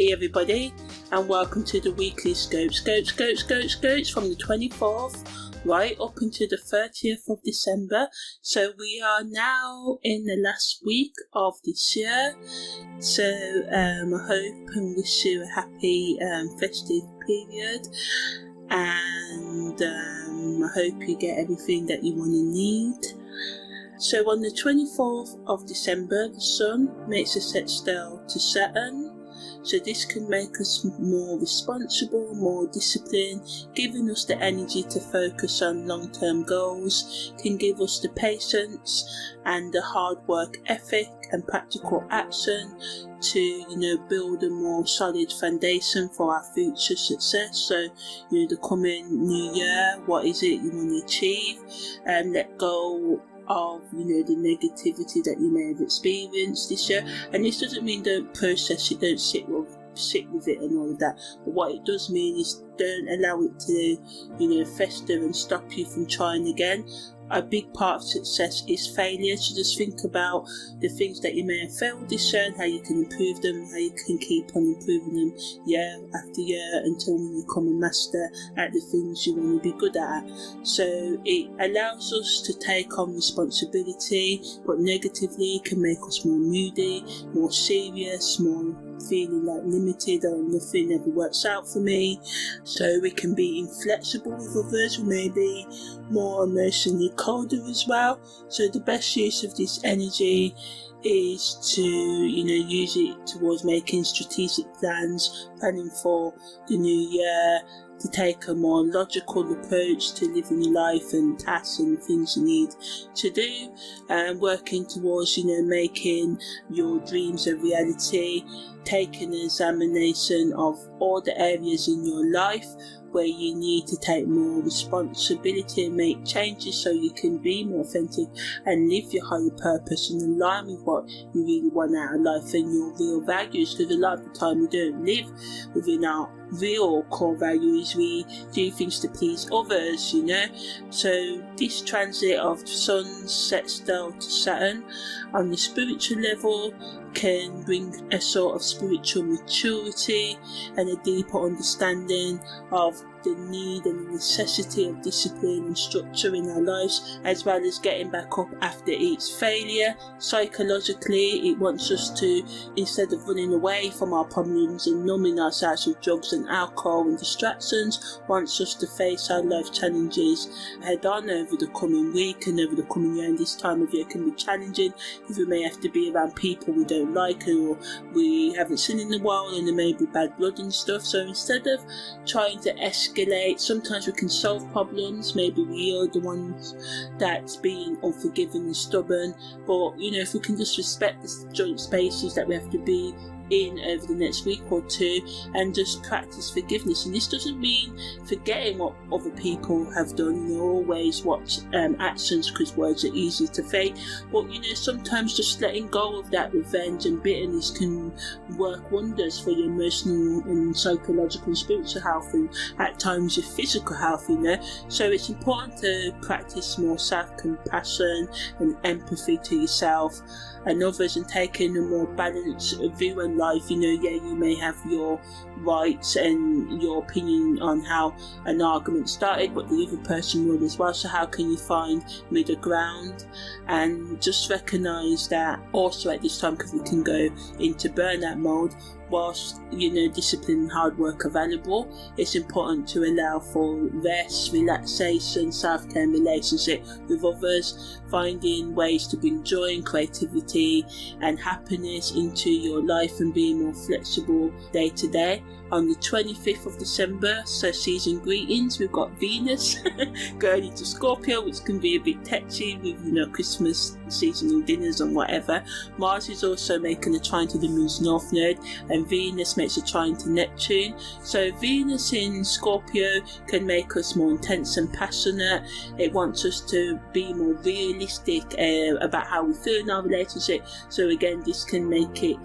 Hey everybody, and welcome to the weekly scopes from the 24th right up until the 30th of December. So we are now in the last week of this year. So I hope and wish you a happy festive period, and I hope you get everything that you want to need. So on the 24th of December, the Sun makes a sextile to Saturn. So this can make us more responsible, more disciplined, giving us the energy to focus on long-term goals, can give us the patience and the hard work ethic and practical action to, build a more solid foundation for our future success. So, the coming new year, what is it you want to achieve, and let go of the negativity that you may have experienced this year. And this doesn't mean don't process it, don't sit with it and all of that, but what it does mean is don't allow it to fester and stop you from trying again. A big part of success is failure, so just think about the things that you may have failed this year and how you can improve them, how you can keep on improving them year after year until you become a master at the things you want to be good at. So it allows us to take on responsibility, but negatively can make us more moody, more serious, more feeling like limited or nothing ever works out for me. So we can be inflexible with others, we may be more emotionally colder as well. So the best use of this energy is to use it towards making strategic plans, planning for the new year, to take a more logical approach to living your life and tasks and things you need to do, and working towards making your dreams a reality, taking an examination of all the areas in your life where you need to take more responsibility and make changes so you can be more authentic and live your higher purpose and align with what you really want out of life and your real values, because a lot of the time we don't live within our real core values. We do things to please others, So this transit of Sun sextile to Saturn on the spiritual level can bring a sort of spiritual maturity and a deeper understanding of the need and the necessity of discipline and structure in our lives, as well as getting back up after each failure. Psychologically, it wants us to, instead of running away from our problems and numbing ourselves with drugs and alcohol and distractions, wants us to face our life challenges head on over the coming week and over the coming year. And this time of year can be challenging because we may have to be around people we don't like or we haven't seen in a while, and there may be bad blood and stuff. So instead of trying to escalate, sometimes we can solve problems. Maybe we are the ones that's being unforgiving and stubborn, but if we can just respect the joint spaces that we have to be in over the next week or two and just practice forgiveness. And this doesn't mean forgetting what other people have done, always watch actions, because words are easy to fake, but sometimes just letting go of that revenge and bitterness can work wonders for your emotional and psychological and spiritual health, and at times your physical health. So it's important to practice more self-compassion and empathy to yourself and others, and taking a more balanced view in life. You may have your rights and your opinion on how an argument started, but the other person will as well. So how can you find middle ground? And just recognise that also at this time, because we can go into burnout mode, whilst discipline and hard work are valuable, it's important to allow for rest, relaxation, self-care and relationship with others, finding ways to bring joy and creativity and happiness into your life and being more flexible day to day. On the 25th of December, so season greetings, we've got Venus going into Scorpio, which can be a bit tetchy with Christmas seasonal dinners and whatever. Mars is also making a trine to the moon's north node, and Venus makes a trine to Neptune. So Venus in Scorpio can make us more intense and passionate. It wants us to be more realistic about how we feel in our relationship. So again, this can make it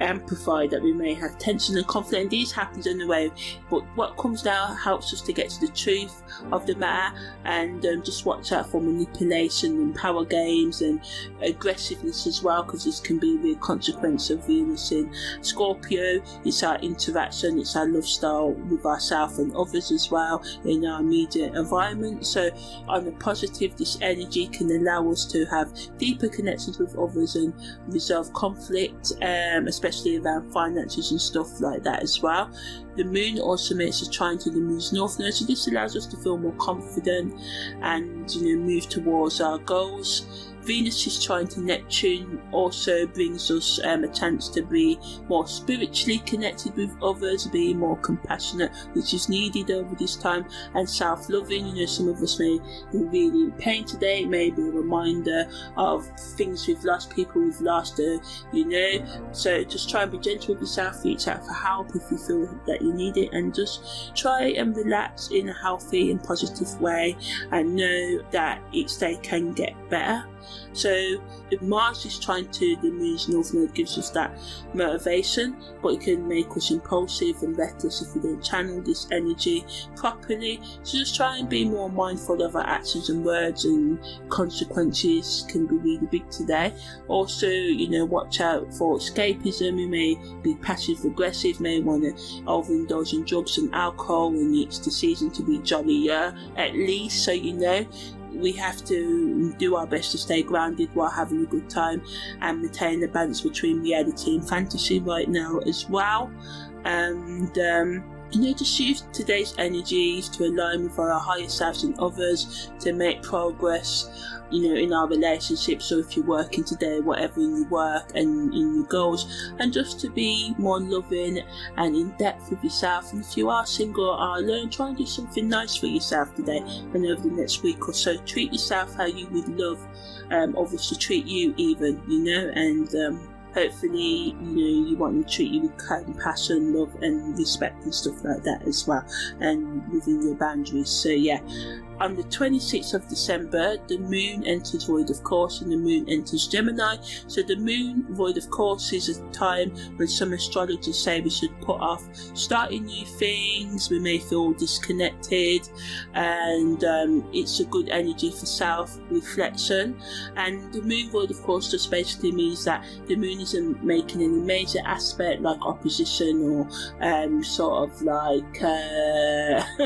amplified, that we may have tension and conflict, and these happens in a way, but what comes now helps us to get to the truth of the matter, and just watch out for manipulation and power games and aggressiveness as well, because this can be the consequence of Venus in Scorpio. It's our interaction, it's our love style with ourselves and others as well in our immediate environment. So on the positive, this energy can allow us to have deeper connections with others and resolve conflict, especially around finances and stuff like that as well. The moon also makes a trine to the moon's north node, so this allows us to feel more confident and move towards our goals. Venus's trine to Neptune also brings us a chance to be more spiritually connected with others, be more compassionate, which is needed over this time, and self-loving. Some of us may be really in pain today. It may be a reminder of things we've lost, people we've lost, so just try and be gentle with yourself, reach out for help if you feel that you need it, and just try and relax in a healthy and positive way, and know that each day can get better. So if Mars is trying to the moon's north node, gives us that motivation, but it can make us impulsive and reckless if we don't channel this energy properly. So just try and be more mindful of our actions and words, and consequences can be really big today. Also, watch out for escapism. We may be passive aggressive, may want to overindulge in drugs and alcohol, and it's the season to be jollier at least. So we have to do our best to stay grounded while having a good time, and maintain the balance between reality and fantasy right now as well. And just use today's energies to align with our higher selves and others, to make progress in our relationships. So if you're working today, whatever in your work and in your goals, and just to be more loving and in depth with yourself. And if you are single or are alone, try and do something nice for yourself today and over the next week or so. Treat yourself how you would love others to treat you, even, and hopefully you want them to treat you with compassion, love and respect and stuff like that as well, and within your boundaries. So on the 26th of December, the moon enters void of course, and the moon enters Gemini. So the moon void of course is a time when some astrologers say we should put off starting new things. We may feel disconnected, and it's a good energy for self-reflection. And the moon void of course just basically means that the moon isn't making any major aspect like opposition or sort of like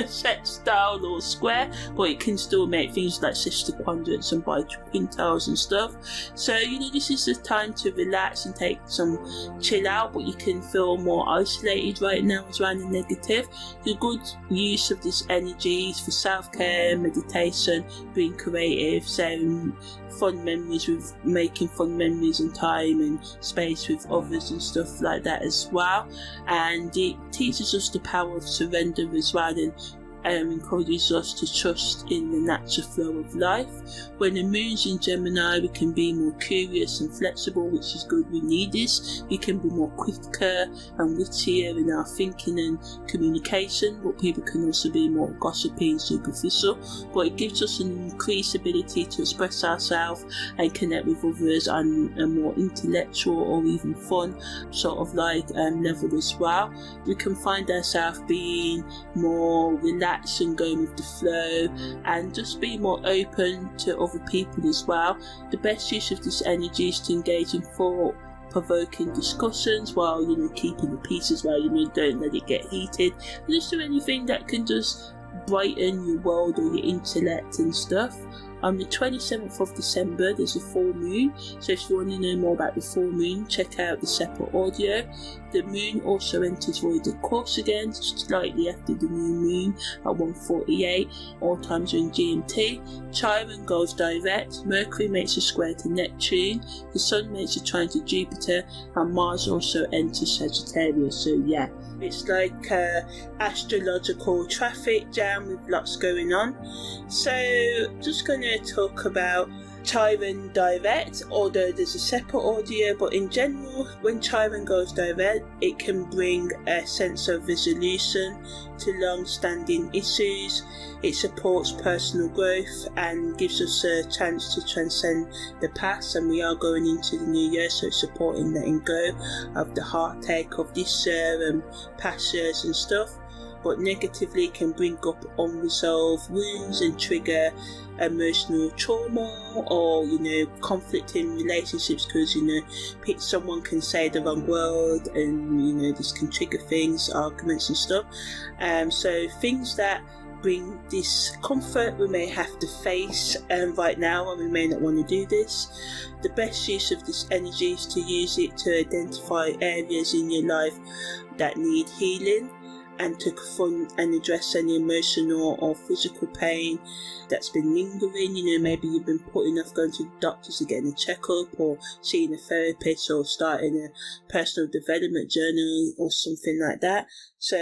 sextile or square, but it can still make things like sister quadrants and biquintals and stuff. So this is the time to relax and take some chill out, but you can feel more isolated right now as well, and negative. The good use of this energy is for self-care, meditation, being creative, so fun memories, with making fun memories and time and space with others and stuff like that as well. And it teaches us the power of surrender as well, and encourages us to trust in the natural flow of life. When the moon's in Gemini, we can be more curious and flexible, which is good. We need this. We can be more quicker and wittier in our thinking and communication, but people can also be more gossipy and superficial. But it gives us an increased ability to express ourselves and connect with others on a more intellectual or even fun sort of level as well. We can find ourselves being more relaxed and going with the flow, and just be more open to other people as well. The best use of this energy is to engage in thought-provoking discussions while keeping the peace as well. Don't let it get heated. Just do anything that can just brighten your world or your intellect and stuff. On the 27th of December, there's a full moon, so if you want to know more about the full moon, check out the separate audio. The moon also enters void of course again, slightly after the new moon at 1:48, all times are in GMT. Chiron goes direct, Mercury makes a square to Neptune, the Sun makes a trine to Jupiter, and Mars also enters Sagittarius. So it's like astrological traffic jam with lots going on. So just going to talk about Chiron direct, although there's a separate audio, but in general, when Chiron goes direct, it can bring a sense of resolution to long-standing issues. It supports personal growth and gives us a chance to transcend the past, and we are going into the new year, so it's supporting letting go of the heartache of this year and past years and stuff. But negatively can bring up unresolved wounds and trigger emotional trauma, or conflict in relationships, because someone can say the wrong word, and this can trigger things, arguments and stuff. So things that bring discomfort we may have to face right now, and we may not want to do this. The best use of this energy is to use it to identify areas in your life that need healing, and to confront and address any emotional or physical pain that's been lingering. Maybe you've been putting off going to the doctors to getting a checkup, or seeing a therapist, or starting a personal development journey or something like that. So,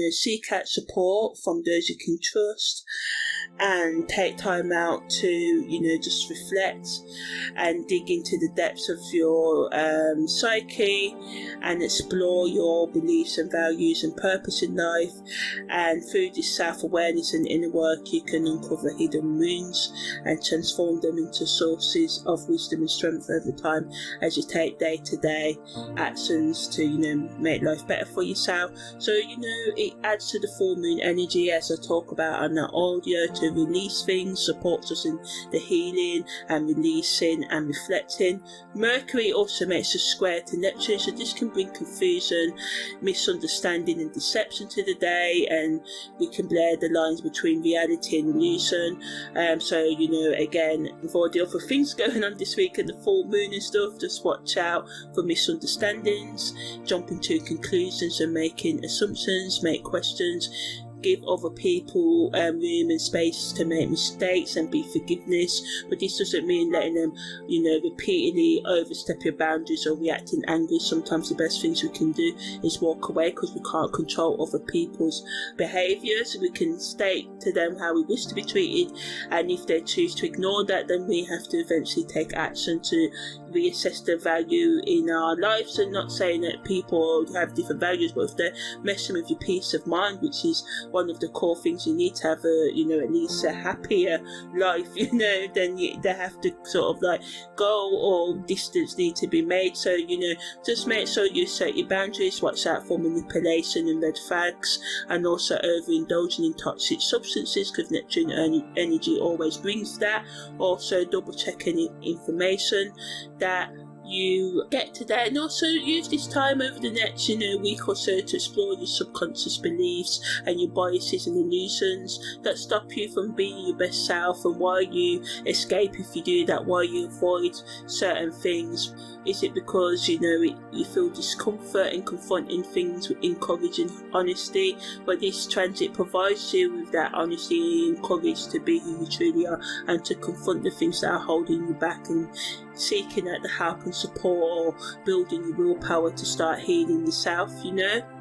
seek out support from those you can trust, and take time out to, just reflect and dig into the depths of your psyche, and explore your beliefs and values and purpose in life. And through this self-awareness and inner work, you can uncover hidden wounds and transform them into sources of wisdom and strength over time, as you take day-to-day actions to, make life better for yourself. So, it adds to the full moon energy, as I talk about on that audio, to release things, supports us in the healing and releasing and reflecting. Mercury also makes a square to Neptune, so this can bring confusion, misunderstanding and deception to the day, and we can blur the lines between reality and illusion. So, again, with all the other things going on this week and the full moon and stuff, just watch out for misunderstandings, jumping to conclusions and making assumptions, make questions, give other people room and space to make mistakes and be forgiveness. But this doesn't mean letting them, repeatedly overstep your boundaries or reacting angry. Sometimes the best things we can do is walk away, because we can't control other people's behaviours. We can state to them how we wish to be treated, and if they choose to ignore that, then we have to eventually take action to reassess the value in our lives. And not saying that people have different values, but if they're messing with your peace of mind, which is one of the core things you need to have at least a happier life, then they have to sort of go, or distance need to be made. So, just make sure you set your boundaries, watch out for manipulation and red flags, and also overindulging in toxic substances, because Neptune energy always brings that. Also double check any information that you get today, and also use this time over the next week or so to explore your subconscious beliefs and your biases and illusions that stop you from being your best self, and why you escape if you do that, why you avoid certain things. Is it because you feel discomfort in confronting things with encouraging honesty? But this transit provides you with that honesty and courage to be who you truly are, and to confront the things that are holding you back, and seeking out the help and support, or building your willpower to start healing yourself.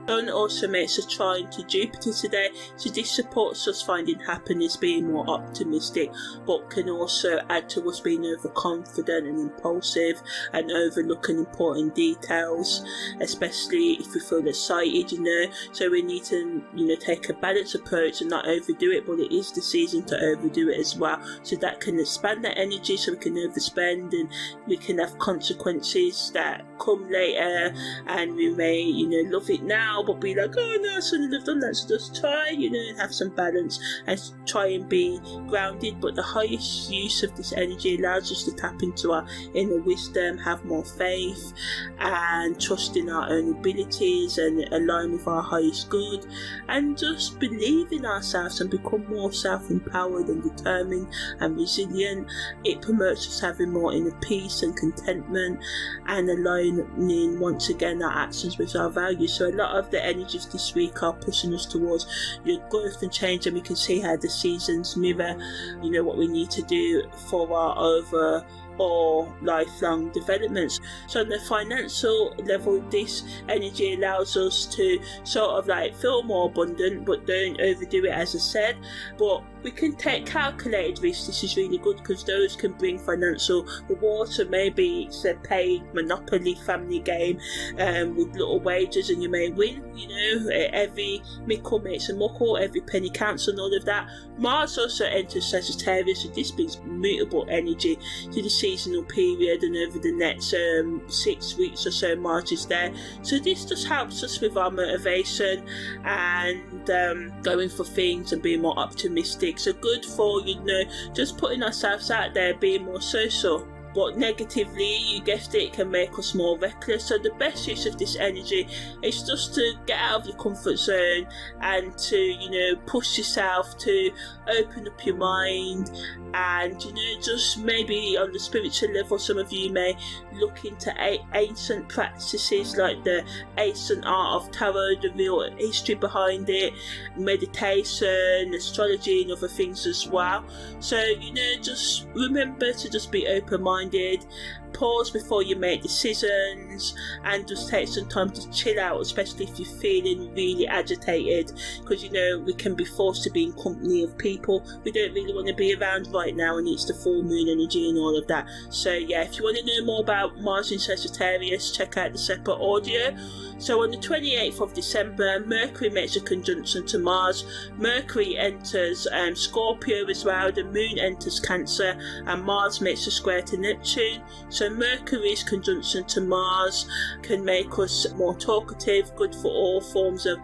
Sun also makes a trine to Jupiter today, so this supports us finding happiness, being more optimistic, but can also add to us being overconfident and impulsive, and overlooking important details, especially if we feel excited. So we need to take a balanced approach and not overdo it, but it is the season to overdo it as well, so that can expand that energy, so we can overspend, and we can have consequences that come later, and we may love it now, but be like, oh no, I shouldn't have done that. So just try and have some balance, and try and be grounded. But the highest use of this energy allows us to tap into our inner wisdom, have more faith and trust in our own abilities, and align with our highest good, and just believe in ourselves and become more self-empowered and determined and resilient. It promotes us having more inner peace and contentment, and aligning once again our actions with our values. So a lot of the energies this week are pushing us towards your growth and change, and we can see how the seasons mirror what we need to do for our or lifelong developments. So on the financial level, this energy allows us to sort of like feel more abundant, but don't overdo it, as I said. But we can take calculated risks. This is really good because those can bring financial rewards. So maybe it's a paid Monopoly family game with little wages, and you may win. You know, every mickle makes a muckle, every penny counts, and all of that. Mars also enters Sagittarius, so this brings mutable energy to the seasonal period, and over the next 6 weeks or so Mars is there. So this just helps us with our motivation and going for things and being more optimistic. So good for, you know, just putting ourselves out there, being more social. But negatively, you guessed it, can make us more reckless. So the best use of this energy is just to get out of your comfort zone and to, you know, push yourself to open up your mind. And, you know, just maybe on the spiritual level, some of you may look into ancient practices like the ancient art of tarot, the real history behind it, meditation, astrology and other things as well. So, you know, just remember to just be open-minded, pause before you make decisions, and just take some time to chill out, especially if you're feeling really agitated, because, you know, we can be forced to be in company of people we don't really want to be around right now, and it's the full moon energy and all of that. So yeah, if you want to know more about Mars in Sagittarius, check out the separate audio. So on the 28th of December, Mercury makes a conjunction to Mars. Mercury enters Scorpio as well, the moon enters Cancer, and Mars makes a square to Neptune. So Mercury's conjunction to Mars can make us more talkative, good for all forms of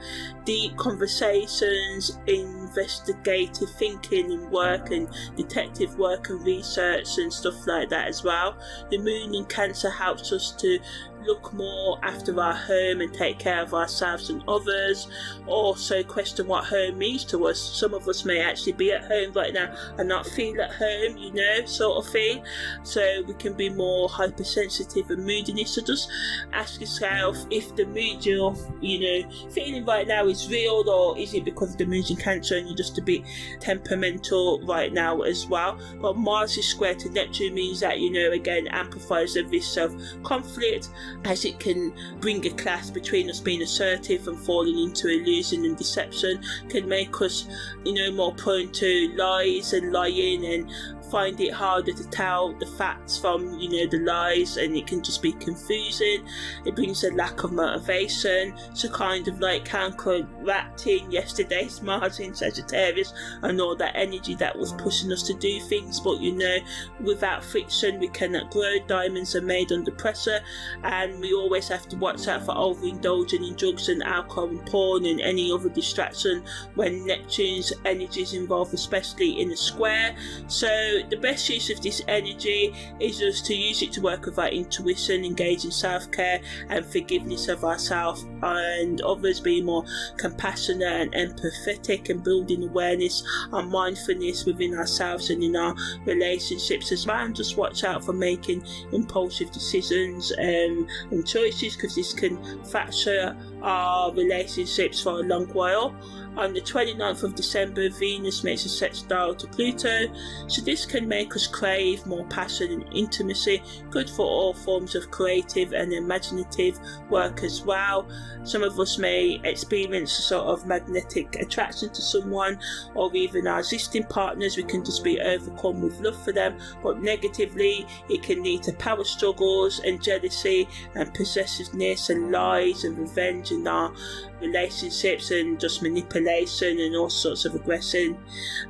deep conversations, investigative thinking and work, and detective work and research and stuff like that as well. The moon in Cancer helps us to look more after our home and take care of ourselves and others. Also question what home means to us. Some of us may actually be at home right now and not feel at home, you know, sort of thing. So we can be more hypersensitive and moodiness. So just ask yourself if the mood you're, you know, feeling right now is real, or is it because of the moon's in Cancer and you're just a bit temperamental right now as well. But Mars is square to Neptune means that, you know, again, amplifies the risk of conflict, as it can bring a clash between us being assertive and falling into illusion and deception, can make us, you know, more prone to lies and lying, and find it harder to tell the facts from, you know, the lies, and it can just be confusing. It brings a lack of motivation. So kind of like counteracting yesterday's Mars in Sagittarius and all that energy that was pushing us to do things. But, you know, without friction we cannot grow. Diamonds are made under pressure, and we always have to watch out for overindulging in drugs and alcohol and porn and any other distraction when Neptune's energy is involved, especially in a square. So the best use of this energy is just to use it to work with our intuition, engage in self-care and forgiveness of ourselves and others, being more compassionate and empathetic, and building awareness and mindfulness within ourselves and in our relationships as well. And just watch out for making impulsive decisions and choices, because this can fracture our relationships for a long while. On the 29th of December, Venus makes a sextile to Pluto, so this can make us crave more passion and intimacy, good for all forms of creative and imaginative work as well. Some of us may experience a sort of magnetic attraction to someone, or even our existing partners. We can just be overcome with love for them, but negatively it can lead to power struggles and jealousy and possessiveness and lies and revenge in our relationships, and just manipulation and all sorts of aggression.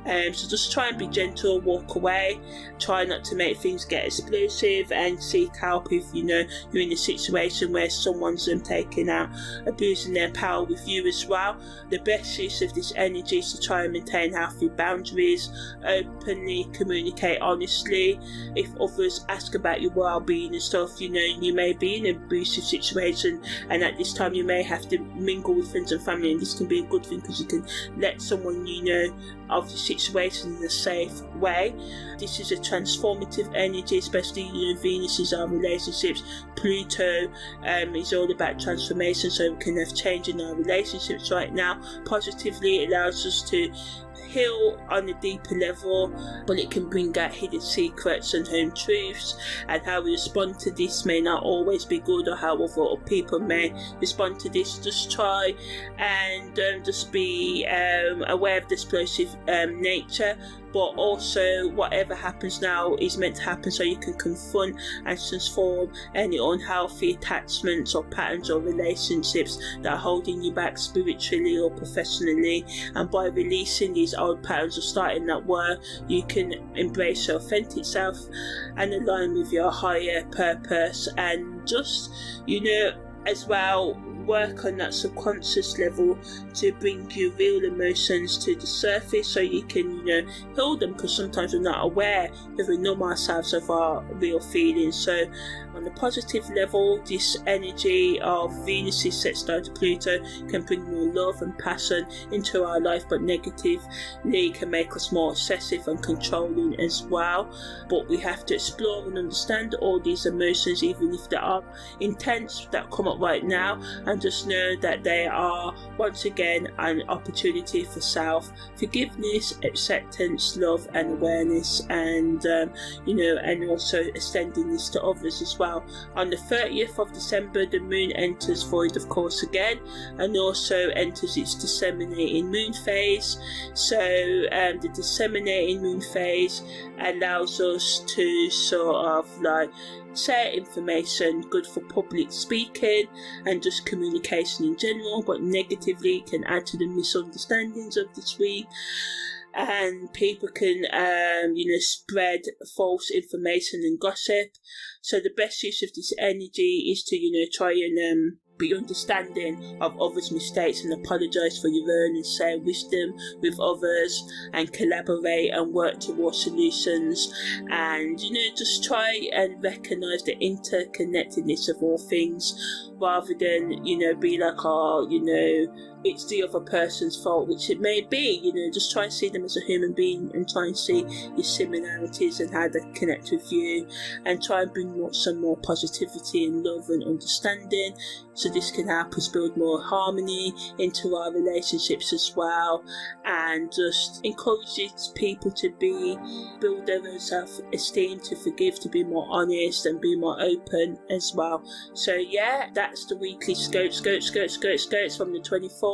So just try and be gentle, walk away, try not to make things get explosive, and seek help if, you know, you're in a situation where someone's taking out, abusing their power with you as well. The best use of this energy is to try and maintain healthy boundaries, openly communicate honestly. If others ask about your well-being and stuff, you know, you may be in an abusive situation, and at this time you may have to mingle with friends and family, and this can be a good thing because you can let someone you know of the situation in a safe way. This is a transformative energy, especially, you know, Venus is our relationships, Pluto is all about transformation, so we can have change in our relationships right now. Positively, it allows us to heal on a deeper level, but it can bring out hidden secrets and home truths, and how we respond to this may not always be good, or how other people may respond to this. Just try and just be aware of the explosive nature, but also whatever happens now is meant to happen so you can confront and transform any unhealthy attachments or patterns or relationships that are holding you back spiritually or professionally. And by releasing these old patterns or starting that work, you can embrace your authentic self and align with your higher purpose, and just, as well, work on that subconscious level to bring you real emotions to the surface so you can, heal them, because sometimes we're not aware if we numb ourselves of our real feelings. So on the positive level, this energy of Venus's sextile to Pluto can bring more love and passion into our life, but negatively can make us more obsessive and controlling as well. But we have to explore and understand all these emotions, even if they are intense, that come up right now, and just know that they are once again an opportunity for self-forgiveness, acceptance, love and awareness, and and also extending this to others as well. On the 30th of December, the moon enters void of course again, and also enters its disseminating moon phase. So the disseminating moon phase allows us to sort of share information, good for public speaking and just communication in general, but negatively can add to the misunderstandings of this week, and people can spread false information and gossip. So the best use of this energy is to try and be understanding of others' mistakes and apologise for your own, and share wisdom with others and collaborate and work towards solutions, and just try and recognise the interconnectedness of all things, rather than be like, it's the other person's fault, which it may be. Just try and see them as a human being and try and see your similarities and how they connect with you, and try and bring some more positivity and love and understanding, so this can help us build more harmony into our relationships as well, and just encourages people to build their own self-esteem, to forgive, to be more honest and be more open as well. So yeah, that's the weekly scopes from the 24th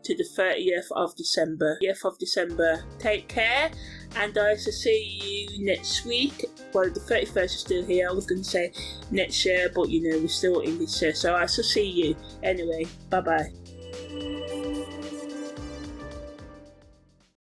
to the 30th of December. Take care, and I shall see you next week. Well, the 31st is still here. I was going to say next year, but we're still in this year, so I shall see you anyway. Bye bye.